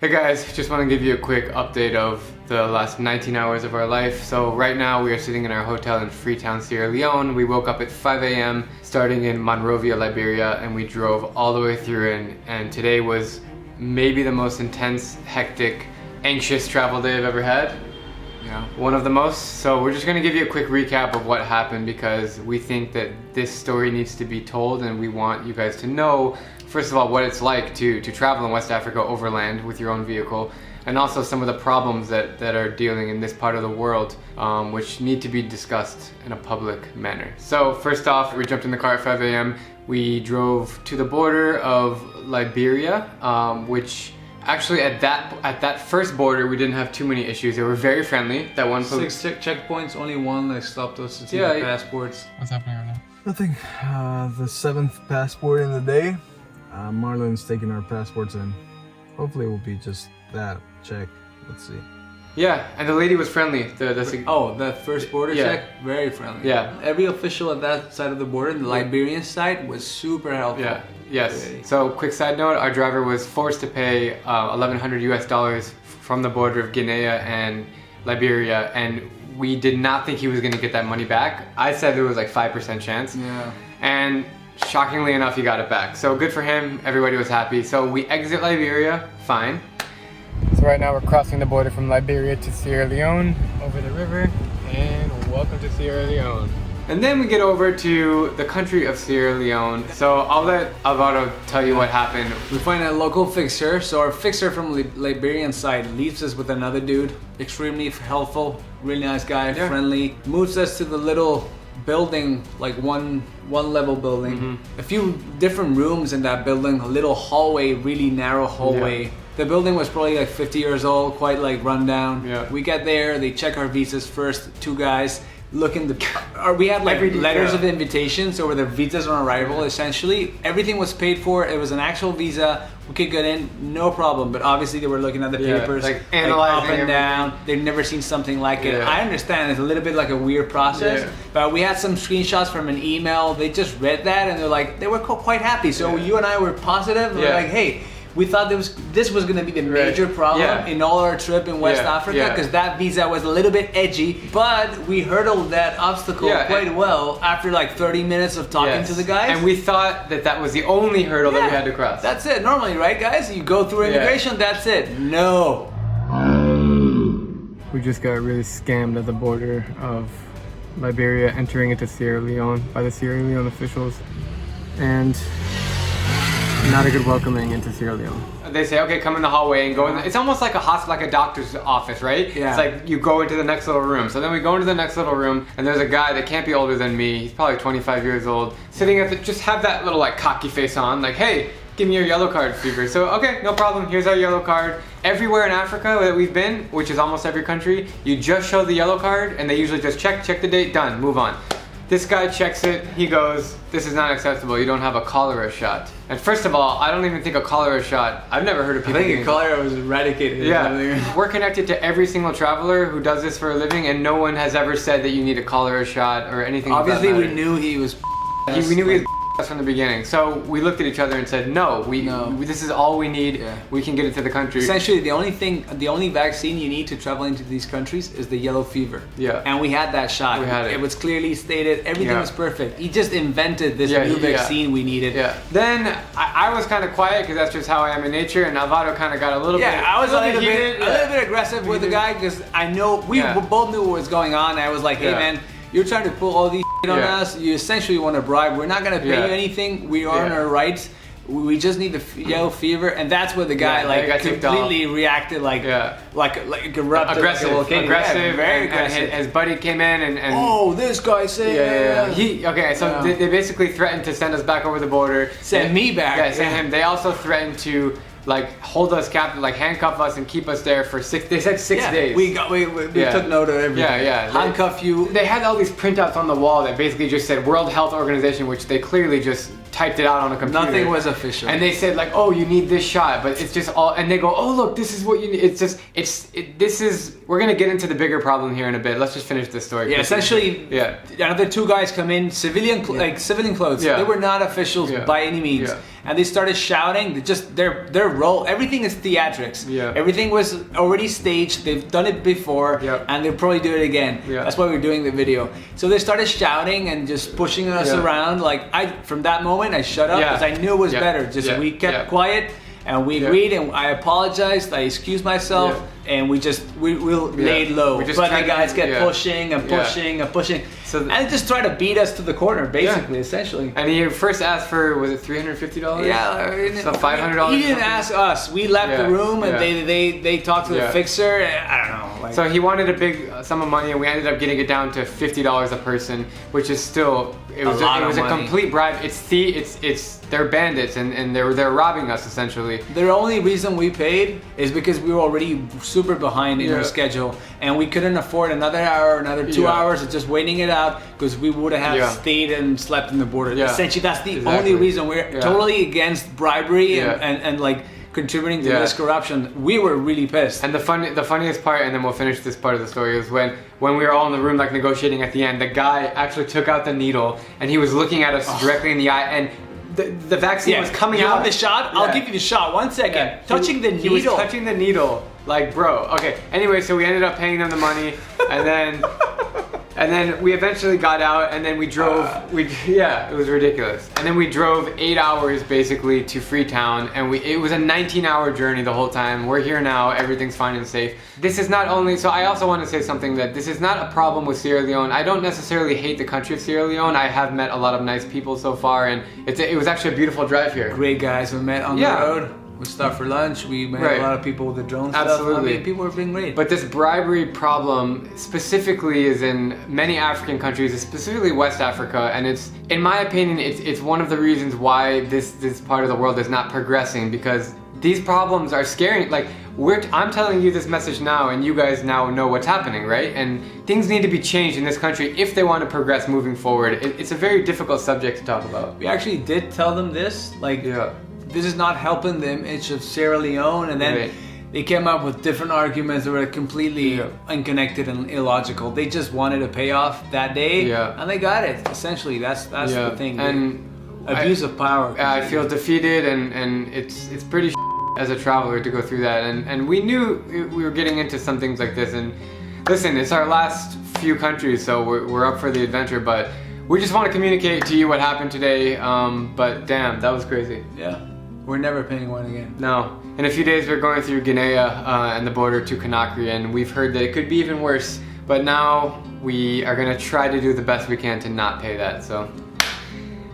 Hey guys, just want to give you a quick update of the last 19 hours of our life. So right now we are sitting in our hotel in Freetown, Sierra Leone. We woke up at 5 a.m. starting in Monrovia, Liberia, and we drove all the way through and today was maybe the most intense, hectic, anxious travel day I've ever had. Yeah, one of the most. So we're just going to give you a quick recap of what happened because we think that this story needs to be told and we want you guys to know, first of all, what it's like to travel in West Africa overland with your own vehicle, and also some of the problems that are dealing in this part of the world, which need to be discussed in a public manner. So first off, we jumped in the car at 5 a.m. We drove to the border of Liberia, which actually at that first border we didn't have too many issues. They were very friendly. That one police 6 checkpoints, only one that stopped us to see the passports. What's happening right now? Nothing. The 7th passport in the day. Marlon's taking our passports in. Hopefully it will be just that check. Let's see. Yeah, and the lady was friendly. That first border check, very friendly. Yeah. Every official at that side of the border, the Liberian side, was super helpful. Yeah. Yes. Really. So quick side note, our driver was forced to pay $1,100 US from the border of Guinea and Liberia, and we did not think he was going to get that money back. I said there was like 5% chance. Yeah. And shockingly enough, he got it back. So good for him. Everybody was happy. So we exit Liberia, fine. So right now we're crossing the border from Liberia to Sierra Leone over the river, and welcome to Sierra Leone. And then we get over to the country of Sierra Leone. So I'll let Alvaro tell you what happened. We find a local fixer. So our fixer from Liberian side leaves us with another dude. Extremely helpful, really nice guy, friendly. Moves us to the little building, like one level building. A few different rooms in that building, a little hallway, really narrow hallway. Yeah. The building was probably like 50 years old, quite like run down. Yeah. We get there, they check our visas first, 2 guys. We had like letters of invitation, so were the visas on arrival essentially. Everything was paid for, it was an actual visa, we could get in, no problem. But obviously they were looking at the papers, like analyzing up and down. They'd never seen something like it. I understand it's a little bit like a weird process, but we had some screenshots from an email. They just read that and they're like, they were quite happy. So you and I were positive, we're like, hey, we thought this was going to be the major problem in all our trip in West Africa, because that visa was a little bit edgy, but we hurdled that obstacle quite well after like 30 minutes of talking to the guys. And we thought that was the only hurdle that we had to cross. That's it. Normally, right guys? You go through immigration, that's it. No. We just got really scammed at the border of Liberia entering into Sierra Leone by the Sierra Leone officials. And not a good welcoming into Sierra Leone. They say, okay, come in the hallway and go in. It's almost like a hospital, like a doctor's office, right? Yeah. It's like you go into the next little room. So then we go into the next little room, and there's a guy that can't be older than me. He's probably 25 years old, sitting at the, just have that little like cocky face on, like, hey, give me your yellow card, fever. So, okay, no problem. Here's our yellow card. Everywhere in Africa that we've been, which is almost every country, you just show the yellow card, and they usually just check the date, done, move on. This guy checks it, he goes, this is not acceptable, you don't have a cholera shot. And first of all, I don't even think a cholera shot, I've never heard of people. I think cholera was eradicated. Yeah, we're connected to every single traveler who does this for a living, and no one has ever said that you need a cholera shot or anything. Obviously we knew he was we knew he was from the beginning. So we looked at each other and said, no, this is all we need. We can get it to the country. Essentially, the only vaccine you need to travel into these countries is the yellow fever. Yeah. And we had that shot. We had it. It was clearly stated. Everything was perfect. He just invented this new vaccine we needed. Yeah. Then I was kind of quiet because that's just how I am in nature, and Alvaro kind of got a little bit. Yeah, I was a little bit aggressive with the guy because I know we both knew what was going on. I was like, hey man, you're trying to pull all these on us. You essentially want to bribe. We're not going to pay you anything. We are on our rights. We just need the yellow fever, and that's where the guy completely reacted like erupted, aggressive, very aggressive. And his buddy came in and oh, this guy said they basically threatened to send us back over the border. Send me back. Yeah, send him. They also threatened to like hold us captive, like handcuff us and keep us there for 6 days. We took note of everything. Handcuff you. They had all these printouts on the wall that basically just said World Health Organization, which they clearly just typed it out on a computer. Nothing was official. And they said like, oh, you need this shot, but it's just all, and they go, oh look, this is what you need. It's just, we're gonna get into the bigger problem here in a bit. Let's just finish this story. Yeah, essentially, another 2 guys come in, civilian clothes. They were not officials by any means. and they started shouting. They just their role, everything is theatrics. Yeah. Everything was already staged. They've done it before, Yep. and they'll probably do it again. Yeah. That's why we're doing the video. So they started shouting and just pushing us around. Like from that moment, I shut up because I knew it was better. Just we kept quiet. And we agreed, and I apologized. I excused myself, and we laid low. We just but the guys kept pushing and pushing and pushing, so and just tried to beat us to the corner, basically, essentially. And he first asked for, was it $350? Yeah, so $500. He didn't ask us. We left the room, and they talked to the fixer. I don't know. Like, so he wanted a big sum of money, and we ended up getting it down to $50 a person, which is still it was a complete bribe. It's they're bandits, and they're robbing us essentially. The only reason we paid is because we were already super behind in our schedule, and we couldn't afford another hour, another 2 hours of just waiting it out, because we would have stayed and slept in the border. Essentially, that's the only reason. We're totally against bribery and like contributing to this corruption. We were really pissed. And the funniest part, and then we'll finish this part of the story, is when we were all in the room like negotiating at the end, the guy actually took out the needle and he was looking at us directly in the eye, and the vaccine was coming out. You want the shot? I'll give you the shot. 1 second. Touching the needle. He was touching the needle. Like, bro. Okay. Anyway, so we ended up paying them the money, and then we eventually got out, and then we drove. It was ridiculous. And then we drove 8 hours basically to Freetown, and it was a 19-hour journey the whole time. We're here now. Everything's fine and safe. This is not only. So I also want to say something, that this is not a problem with Sierra Leone. I don't necessarily hate the country of Sierra Leone. I have met a lot of nice people so far, and it was actually a beautiful drive here. Great guys we met on the road. We stopped for lunch. We met a lot of people with the drone stuff. Absolutely. I mean, people were being great. But this bribery problem specifically is in many African countries, specifically West Africa, and it's, in my opinion, it's one of the reasons why this part of the world is not progressing, because these problems are scary. Like, I'm telling you this message now, and you guys now know what's happening, right? And things need to be changed in this country if they want to progress moving forward. It's a very difficult subject to talk about. We actually did tell them this, like, this is not helping the image of Sierra Leone, and then they came up with different arguments that were completely unconnected and illogical. They just wanted a payoff that day, and they got it. Essentially, that's the thing. And abuse of power. I feel defeated, and it's pretty as a traveler to go through that. And we knew we were getting into some things like this. And listen, it's our last few countries, so we're up for the adventure. But we just want to communicate to you what happened today. But damn, that was crazy. Yeah. We're never paying one again. No. In a few days we're going through Guinea and the border to Conakry, and we've heard that it could be even worse. But now we are gonna try to do the best we can to not pay that. So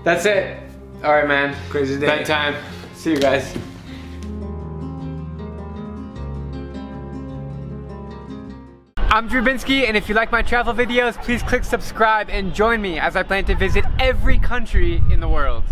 that's it. All right, man. Crazy day. Bedtime. See you guys. I'm Drew Binsky, and if you like my travel videos, please click subscribe and join me as I plan to visit every country in the world.